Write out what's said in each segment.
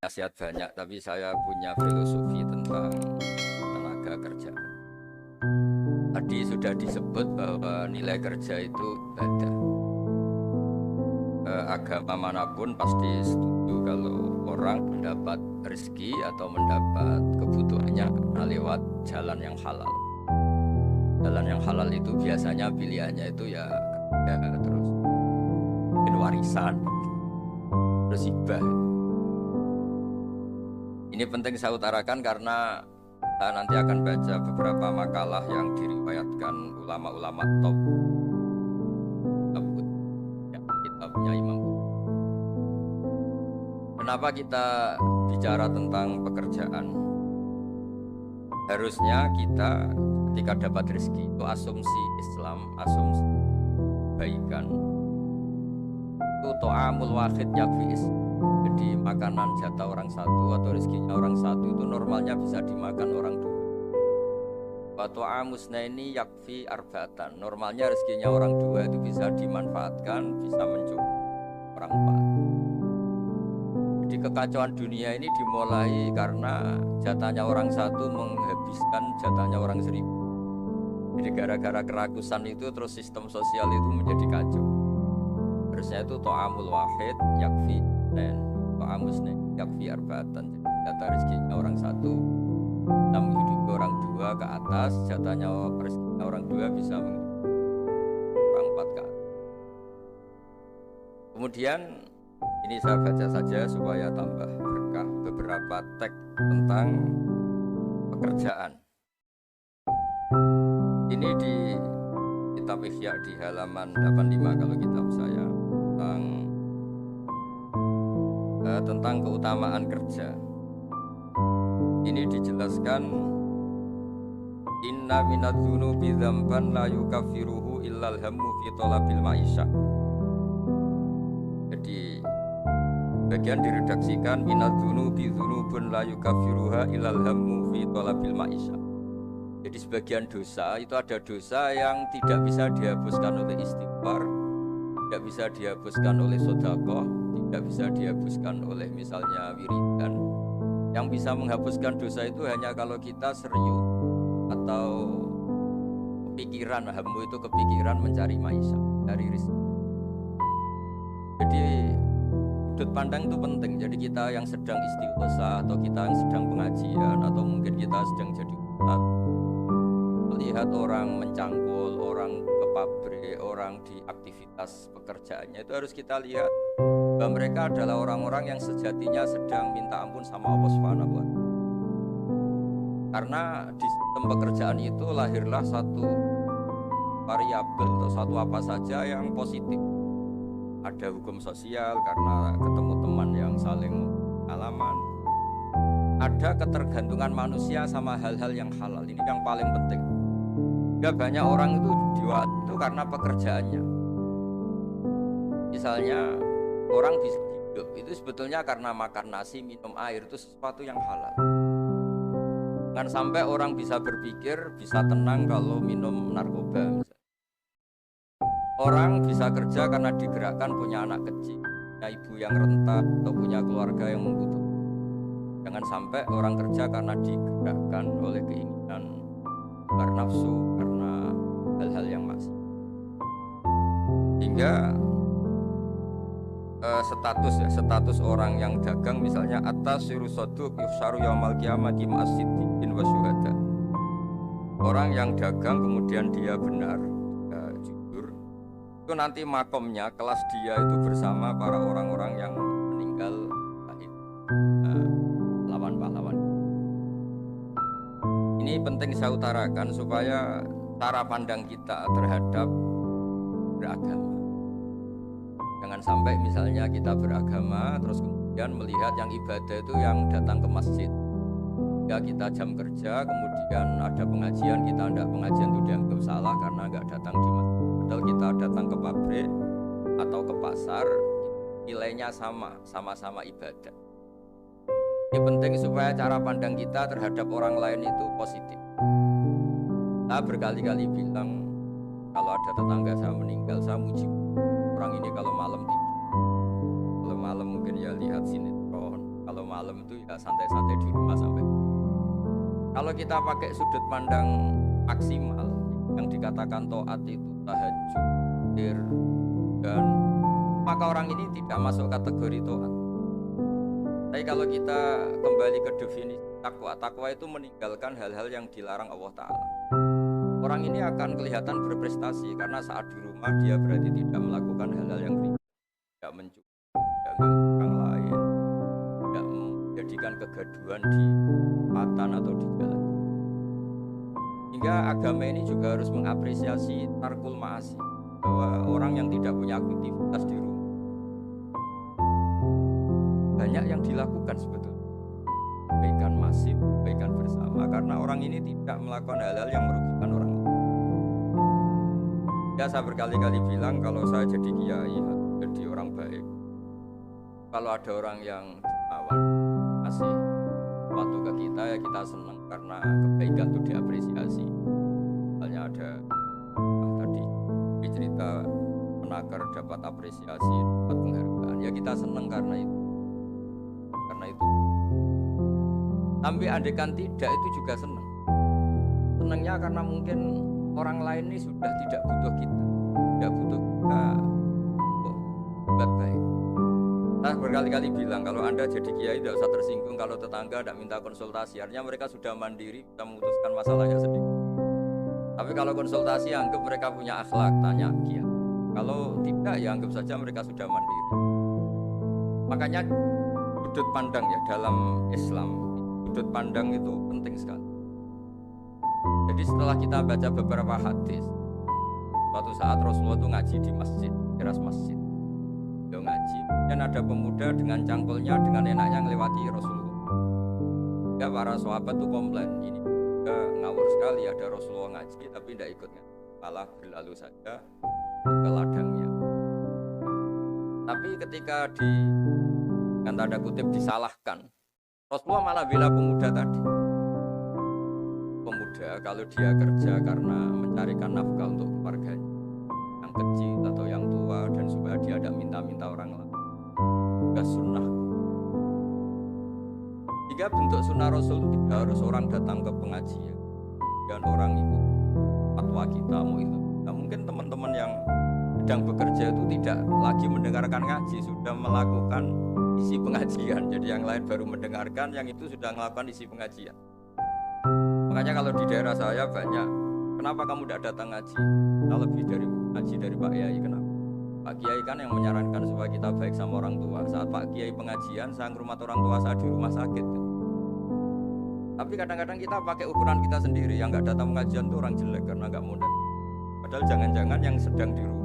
Nasihat banyak, tapi saya punya filosofi tentang tenaga kerja. Tadi sudah disebut bahwa nilai kerja itu ibadah. Agama manapun pasti setuju kalau orang mendapat rezeki atau mendapat kebutuhannya lewat jalan yang halal. Jalan yang halal itu biasanya pilihannya itu ya kerja, terus warisan, terus hibah. Ini penting saya utarakan karena saya nanti akan baca beberapa makalah yang diriwayatkan ulama-ulama top kitabnya Imam. Kenapa kita bicara tentang pekerjaan? Harusnya kita ketika dapat rezeki itu asumsi Islam, asumsi kebaikan. Itu to'amul wahid yakfi. Jadi makanan jatah orang satu atau rezekinya orang satu itu normalnya bisa dimakan orang dua. Atau amusna ini yakfi arbatan. Normalnya rezekinya orang dua itu bisa dimanfaatkan, bisa mencukupi orang empat. Jadi kekacauan dunia ini dimulai karena jatahnya orang satu menghabiskan jatahnya orang seribu. Jadi gara-gara kerakusan itu terus sistem sosial itu menjadi kacau. Harusnya itu to'amul wahid yakfi dan amusnya yakfi arbatan. Jadi jatah rezekinya orang satu bisa menghidupi orang dua ke atas, jatahnya rezekinya orang dua bisa menghidupi orang empat ke atas. Kemudian ini saya baca saja supaya tambah berkah beberapa teks tentang pekerjaan. Ini di kitab Ihya di halaman 85 kalau kitab saya tentang keutamaan kerja. Ini dijelaskan inna minadz dzunubi dzamban la yukaffiruhu illal hammu fi talabil ma'isyah. Jadi bagian diredaksikan minadz dzunubi dzunubun la yukaffiruha illal hammu fi talabil ma'isyah. Jadi sebagian dosa itu ada dosa yang tidak bisa dihapuskan oleh istighfar, tidak bisa dihapuskan oleh sedekah, tidak bisa dihapuskan oleh misalnya wiridan. Yang bisa menghapuskan dosa itu hanya kalau kita serius atau kepikiran, hammu itu kepikiran mencari maisha, mencari rezeki. Jadi sudut pandang itu penting. Jadi kita yang sedang istighosa atau kita yang sedang pengajian atau mungkin kita sedang jadi ustaz, melihat orang mencangkul, orang ke pabrik, orang di aktivitas pekerjaannya, itu harus kita lihat bahwa mereka adalah orang-orang yang sejatinya sedang minta ampun sama Allah Subhanahu wa Ta'ala. Karena di sistem pekerjaan itu lahirlah satu variabel atau satu apa saja yang positif. Ada hukum sosial karena ketemu teman yang saling pengalaman. Ada ketergantungan manusia sama hal-hal yang halal. Ini yang paling penting. Gak banyak orang itu itu karena pekerjaannya. Misalnya orang bisa hidup itu sebetulnya karena makan nasi, minum air, itu sesuatu yang halal. Jangan sampai orang bisa berpikir, bisa tenang kalau minum narkoba misalnya. Orang bisa kerja karena digerakkan punya anak kecil, punya ibu yang rentan, atau punya keluarga yang membutuhkan. Jangan sampai orang kerja karena digerakkan oleh keinginan nafsu, karena hal-hal yang maksiat. Hingga status orang yang dagang misalnya atas sirusoduk yusharu yaumal qiyamati ma'as-siddiqin wa syuhada. Orang yang dagang kemudian dia benar, jujur, itu nanti makomnya kelas dia itu bersama para orang-orang yang meninggal pahlawan. Ini penting saya utarakan supaya cara pandang kita terhadap beragama. Jangan sampai misalnya kita beragama terus kemudian melihat yang ibadah itu yang datang ke masjid. Ya kita jam kerja kemudian ada pengajian, kita tidak pengajian itu dianggap salah karena nggak datang di masjid. Padahal kita datang ke pabrik atau ke pasar, nilainya sama-sama ibadah. Ini penting supaya cara pandang kita terhadap orang lain itu positif. Saya berkali-kali bilang kalau ada tetangga saya meninggal, saya muji orang ini kalau malam tidur. Kalau malam mungkin ya lihat sinetron. Kalau malam nggak santai-santai di rumah sampai. Kalau kita pakai sudut pandang maksimal, yang dikatakan taat itu tahajud, dan maka orang ini tidak masuk kategori taat. Tapi kalau kita kembali ke definisi takwa, takwa itu meninggalkan hal-hal yang dilarang Allah Ta'ala. Orang ini akan kelihatan berprestasi karena saat di rumah dia berarti tidak melakukan hal-hal yang ringan, tidak mencuri, tidak mengganggu orang lain, tidak menjadikan kegaduhan di matan atau di jalan. Hingga agama ini juga harus mengapresiasi tarkul ma'asi, bahwa orang yang tidak punya aktivitas di rumah banyak yang dilakukan sebetulnya, kebaikan masif, kebaikan bersama, karena orang ini tidak melakukan hal-hal yang merugikan orang lain. Ya, saya berkali-kali bilang kalau saya jadi kiai, jadi orang baik, kalau ada orang yang dermawan kasih waktu ke kita, ya kita senang karena kebaikan itu diapresiasi. Misalnya ada tadi cerita Menaker dapat apresiasi, dapat penghargaan, ya kita senang karena itu. Tapi andekan tidak, itu juga senang. Senangnya karena mungkin orang lain ini sudah tidak butuh kita, tidak butuh kita buat baik. Saya berkali-kali bilang kalau Anda jadi kiai tidak usah tersinggung kalau tetangga tidak minta konsultasi, artinya mereka sudah mandiri bisa memutuskan masalahnya sendiri. Tapi kalau konsultasi anggap mereka punya akhlak, tanya kiai. Kalau tidak ya anggap saja mereka sudah mandiri. Makanya sudut pandang ya dalam Islam, sudut pandang itu penting sekali. Jadi setelah kita baca beberapa hadis, suatu saat Rasulullah itu ngaji di masjid, teras masjid. Dia ngaji, dan ada pemuda dengan cangkulnya dengan enaknya melewati Rasulullah. Ya, para sahabat itu komplain, ini juga ngawur sekali, ada Rasulullah ngaji tapi tidak ikutnya, malah berlalu saja ke ladangnya. Tapi ketika dengan tanda kutip disalahkan, Rasulullah malah bela pemuda tadi. Pemuda kalau dia kerja karena mencarikan nafkah untuk keluarganya, yang kecil atau yang tua, dan supaya dia tidak minta-minta orang lain, sudah sunnah. Jika bentuk sunnah Rasul itu tidak harus orang datang ke pengajian dan orang ikut fatwa kita mau itu. Nah, mungkin teman-teman yang sedang bekerja itu tidak lagi mendengarkan ngaji, sudah melakukan isi pengajian. Jadi yang lain baru mendengarkan, yang itu sudah melakukan isi pengajian. Makanya kalau di daerah saya banyak, kenapa kamu tidak datang ngaji? Kita lebih dari ngaji dari Pak Kiai. Kenapa? Pak Kiai kan yang menyarankan supaya kita baik sama orang tua. Saat Pak Kiai pengajian, saya ngurmat orang tua saya di rumah sakit. Tapi kadang-kadang kita pakai ukuran kita sendiri. Yang nggak datang pengajian itu orang jelek karena nggak mau datang. Padahal jangan-jangan yang sedang di rumah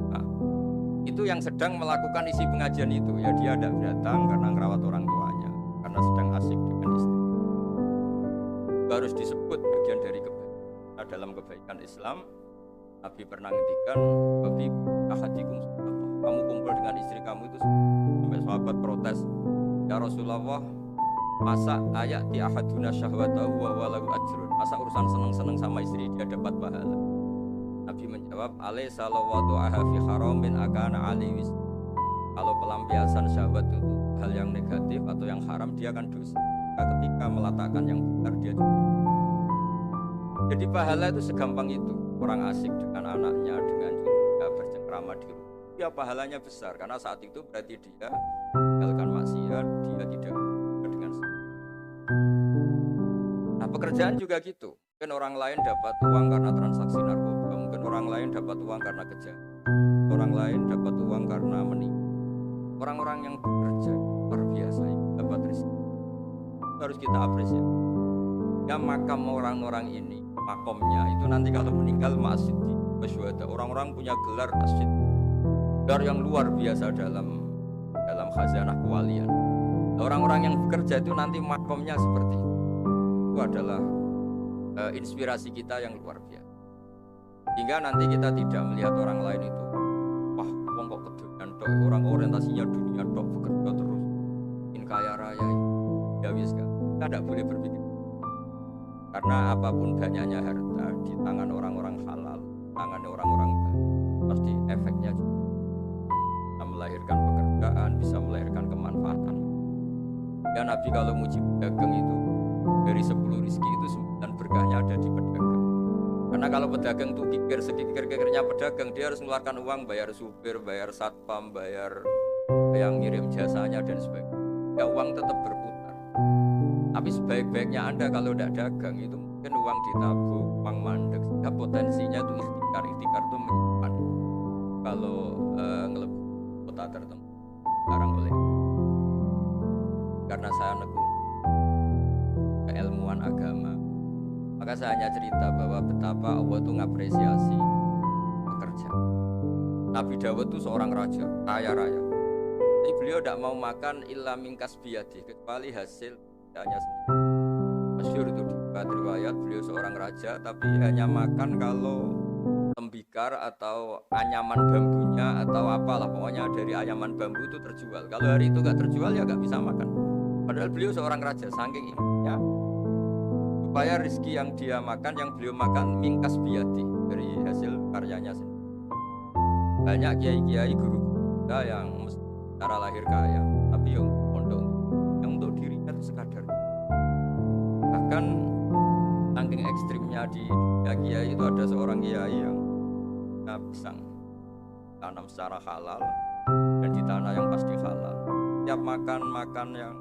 itu yang sedang melakukan isi pengajian itu, ya dia tidak datang karena ngerawat orang tuanya, karena sedang asik dengan istri. Harus disebut bagian dari kebaikan. Nah, dalam kebaikan Islam, Nabi pernah ngendikan, "Babi ahadikum sadaqah." Kamu kumpul dengan istri kamu itu, sampai sahabat protes, "Ya Rasulullah, masa ayat di ahaduna syahwatahu wa walahu ajrun?" Masa urusan seneng-seneng sama istri dia dapat pahala? Nabi menjawab, "Alaysa lawadhu'aha fi haramin akana aliwis." Kalau pelampiasan syahwat itu hal yang negatif atau yang haram, dia akan dosa. Ketika meletakkan yang benar, dia juga. Jadi pahala itu segampang itu. Orang asik dengan anaknya, dengan cucunya, bercengkrama di rumah, ya pahalanya besar. Karena saat itu berarti dia meninggalkan maksiat, dia tidak dengan. Nah, pekerjaan juga gitu. Mungkin orang lain dapat uang karena transaksi narkoba, mungkin orang lain dapat uang karena kejahatan, orang lain dapat uang karena menipu. Orang-orang yang bekerja luar biasa dapat rezeki, harus kita apresiasi. Ya, makam orang-orang ini, makomnya itu nanti kalau meninggal ma'asyiddi wasyuhada, orang-orang punya gelar asyid, gelar yang luar biasa dalam khazanah kewalian. Orang-orang yang bekerja itu nanti makomnya seperti itu. Itu adalah inspirasi kita yang luar biasa. Hingga nanti kita tidak melihat orang lain itu, wah, wong kok kedudukan tok, orang orientasinya dunia tok, bekerja terus, ingin kaya raya. Ya wis kan, kita tidak boleh berpikir. Karena apapun banyaknya harta di tangan orang-orang halal, tangan orang-orang baik, pasti efeknya juga. Bisa melahirkan pekerjaan, bisa melahirkan kemanfaatan. Ya Nabi kalau muji pedagang itu dari 10 rizki itu 9 berkahnya ada di pedagang. Karena kalau pedagang tuh kikir-kikirnya pedagang, dia harus mengeluarkan uang bayar supir, bayar satpam, bayar yang ngirim jasanya dan sebagainya. Ya uang tetap berputar. Tapi sebaik-baiknya Anda kalau tidak dagang itu mungkin uang ditabung, uang mandek. Sehingga potensinya itu ikhtikar itu menyimpan. Kalau ngelebih kota tertentu sekarang oleh karena saya nekun keilmuan agama, maka saya hanya cerita bahwa betapa Allah itu mengapresiasi pekerja. Nabi Dawud itu seorang raja, kaya raya. Tapi beliau tidak mau makan illa mingkas biyadi, kecuali hasil kerjanya sendiri. Masyhur itu di riwayat beliau seorang raja, tapi hanya makan kalau tembikar atau anyaman bambunya atau apalah, pokoknya dari anyaman bambu itu terjual. Kalau hari itu nggak terjual ya nggak bisa makan. Padahal beliau seorang raja, saking ininya supaya rezeki yang dia makan, yang beliau makan mingkas biyadi, dari hasil karyanya sendiri. Banyak kiai-kiai guru kita yang secara lahir kaya, tapi yang untuk dirinya itu sekadar. Bahkan saking ekstrimnya di kiai itu ada seorang kiai yang pisang tanam secara halal dan di tanah yang pasti halal. Tiap makan yang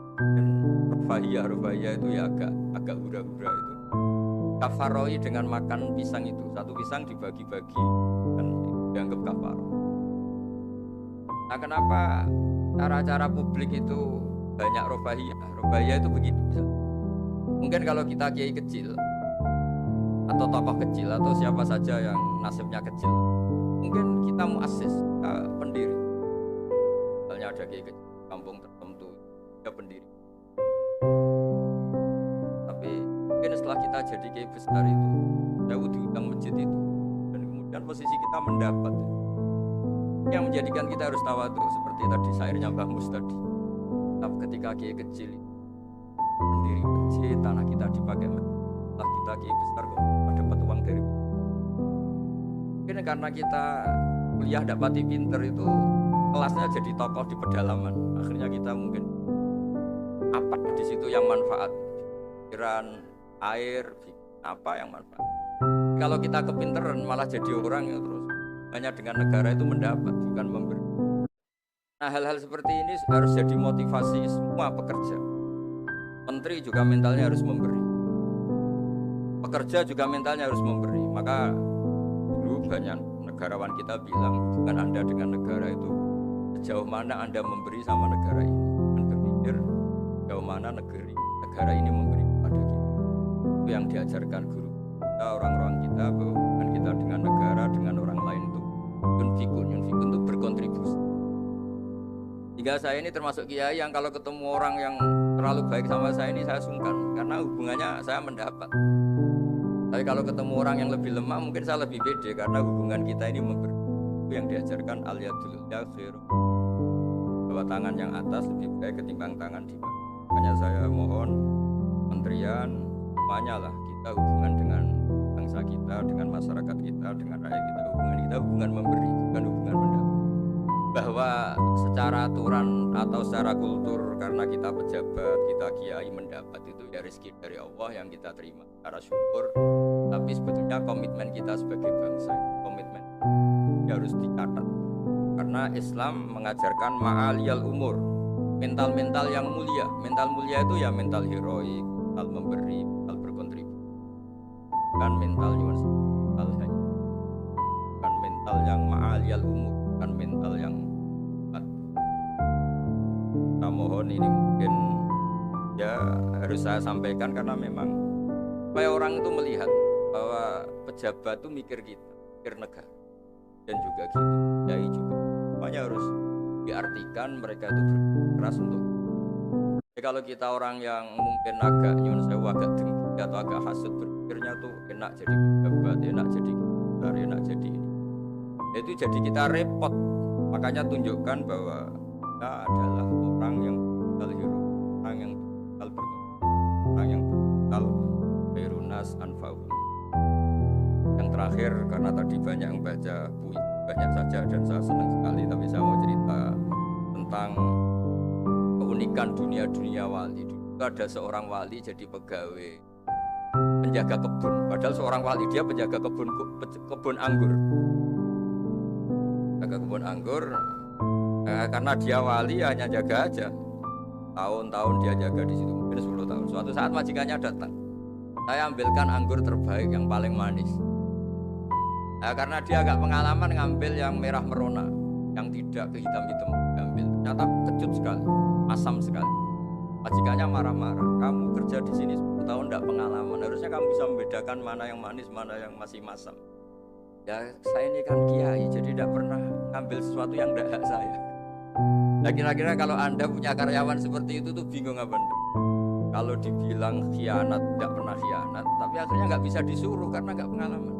rufahiyah itu ya agak hura-hura itu. Kafaroi dengan makan pisang itu, satu pisang dibagi-bagi dan dianggap kafaroh. Nah, kenapa cara-cara publik itu banyak rufahiyah? Rufahiyah itu begitu. Mungkin kalau kita kiai kecil atau tokoh kecil atau siapa saja yang nasibnya kecil, mungkin kita muassis, kita pendiri. Misalnya ada kiai kecil kampung tertentu, dia pendiri. Tapi mungkin setelah kita jadi kiai besar itu, jauh diundang masjid itu, dan kemudian posisi kita mendapat yang menjadikan kita harus tawadhu, seperti tadi syairnya Mbah Mus tadi. Tapi ketika kiai kecil itu pendiri masjid, tanah kita dipakai masjid, setelah kita kiai besar kok dapat uang dari mungkin karena kita kuliah dapati pinter itu, kelasnya jadi tokoh di pedalaman. Akhirnya kita mungkin apa di situ yang manfaat, pikiran, air, apa yang manfaat. Kalau kita kepinteran malah jadi orang yang terus hanya dengan negara itu mendapat, bukan memberi. Nah, hal-hal seperti ini harus jadi motivasi semua pekerja. Menteri juga mentalnya harus memberi, pekerja juga mentalnya harus memberi. Maka dulu banyak negarawan kita bilang hubungan Anda dengan negara itu sejauh mana Anda memberi sama negara ini, dan berpikir sejauh mana negara ini memberi kepada kita. Itu yang diajarkan guru kita, orang-orang kita, bahwa hubungan kita dengan negara, dengan orang lain itu yunfikun itu berkontribusi. Hingga saya ini termasuk kiai yang kalau ketemu orang yang terlalu baik sama saya ini saya sungkan, karena hubungannya saya mendapat. Tapi kalau ketemu orang yang lebih lemah mungkin saya lebih pede, karena hubungan kita ini memberi. Itu yang diajarkan al-yadul yakhir, bahwa tangan yang atas lebih baik ketimbang tangan di bawah. Makanya saya mohon kementerian semuanya lah, kita hubungan dengan bangsa kita, dengan masyarakat kita, dengan rakyat kita, hubungan memberi, bukan hubungan mendapat. Bahwa secara aturan atau secara kultur, karena kita pejabat, kita kiai mendapat itu ya rezeki dari Allah yang kita terima secara syukur. Tapi sebetulnya komitmen kita sebagai bangsa, komitmen harus dicatat. Karena Islam mengajarkan ma'aliyal umur, mental-mental yang mulia. Mental mulia itu ya mental heroik, mental memberi, mental berkontribusi. Bukan mental bukan mental yang ma'aliyal umur, bukan mental yang kita mohon ini mungkin ya harus saya sampaikan, karena memang supaya orang itu melihat bahwa pejabat itu mikir kita, mikir negara, dan juga gitu kiai juga semuanya harus diartikan mereka itu berkeras untuk. Jadi kalau kita orang yang mungkin agak nyun sewu, agak dengki atau agak hasut, berpikirnya tuh enak jadi pejabat, enak jadi besar, enak jadi ini, itu jadi kita repot. Makanya tunjukkan bahwa kita adalah orang yang betul hero, orang yang betul berkorban, orang yang betul khairunas anfa'un. Yang terakhir, karena tadi banyak yang baca puisi banyak saja dan saya senang sekali, tapi saya mau cerita tentang keunikan menyaksikan dunia wali. Dulu ada seorang wali jadi pegawai penjaga kebun, padahal seorang wali dia penjaga kebun anggur. Jaga kebun anggur karena dia wali hanya jaga aja. Tahun-tahun dia jaga di situ, mungkin 10 tahun. Suatu saat majikannya datang. Saya ambilkan anggur terbaik yang paling manis. Karena dia agak pengalaman ngambil yang merah merona, yang tidak kehitam-hitam diambil. Ternyata kecut sekali, masam sekali. Majikannya marah-marah. Kamu kerja di sini 10 tahun tidak pengalaman. Harusnya kamu bisa membedakan mana yang manis, mana yang masih masam. Ya saya ini kan kiai, jadi tidak pernah ngambil sesuatu yang tidak hak saya. Nah kira-kira kalau Anda punya karyawan seperti itu tuh bingung apa Anda? Kalau dibilang khianat, tidak pernah khianat, tapi akhirnya nggak bisa disuruh karena nggak pengalaman.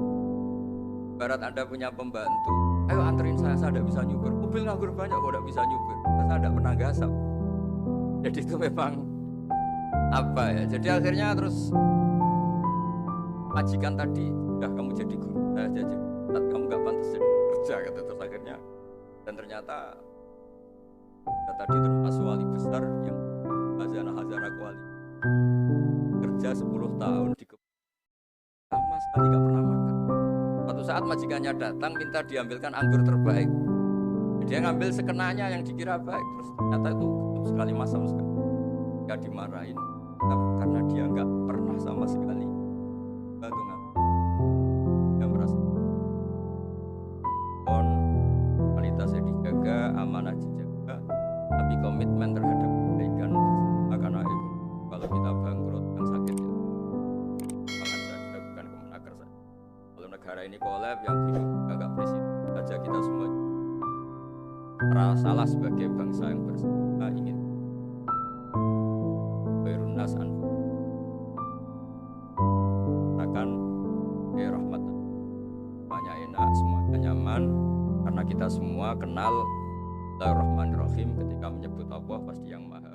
Barat Anda punya pembantu, ayo anterin saya tidak bisa nyuper. Mobil nganggur banyak kok tidak bisa nyuper, saya tidak pernah gasap. Jadi itu memang apa ya? Jadi akhirnya terus majikan tadi, udah kamu jadi guru, saya jadi kamu nggak pantas jadi kerja kata terus akhirnya. Dan ternyata tadi termasuk wali besar yang hazanah kuali kerja 10 tahun di kebun sama sekali gak pernah makan. Suatu saat majikannya datang minta diambilkan anggur terbaik. Dia ngambil sekenanya yang dikira baik, terus ternyata itu kecut sekali, masam sekali. Gak dimarahin karena dia gak pernah sama sekali bantu ngambil. Dia merasa kualitasnya dijaga, amanah dijaga, tapi komitmen terhadap kebaikan karena itu kalau kita bangkrut kan sakit ya. Pangan saja bukan kemenaker saja. Kalau negara ini kolab yang hidup agak presiden saja kita semua salah sebagai bangsa yang bersama ingin khairun nas akan rahmatan, semuanya enak, semuanya nyaman karena kita semua kenal Bismillahirrahmanirrahim. Ketika menyebut Allah pasti yang maha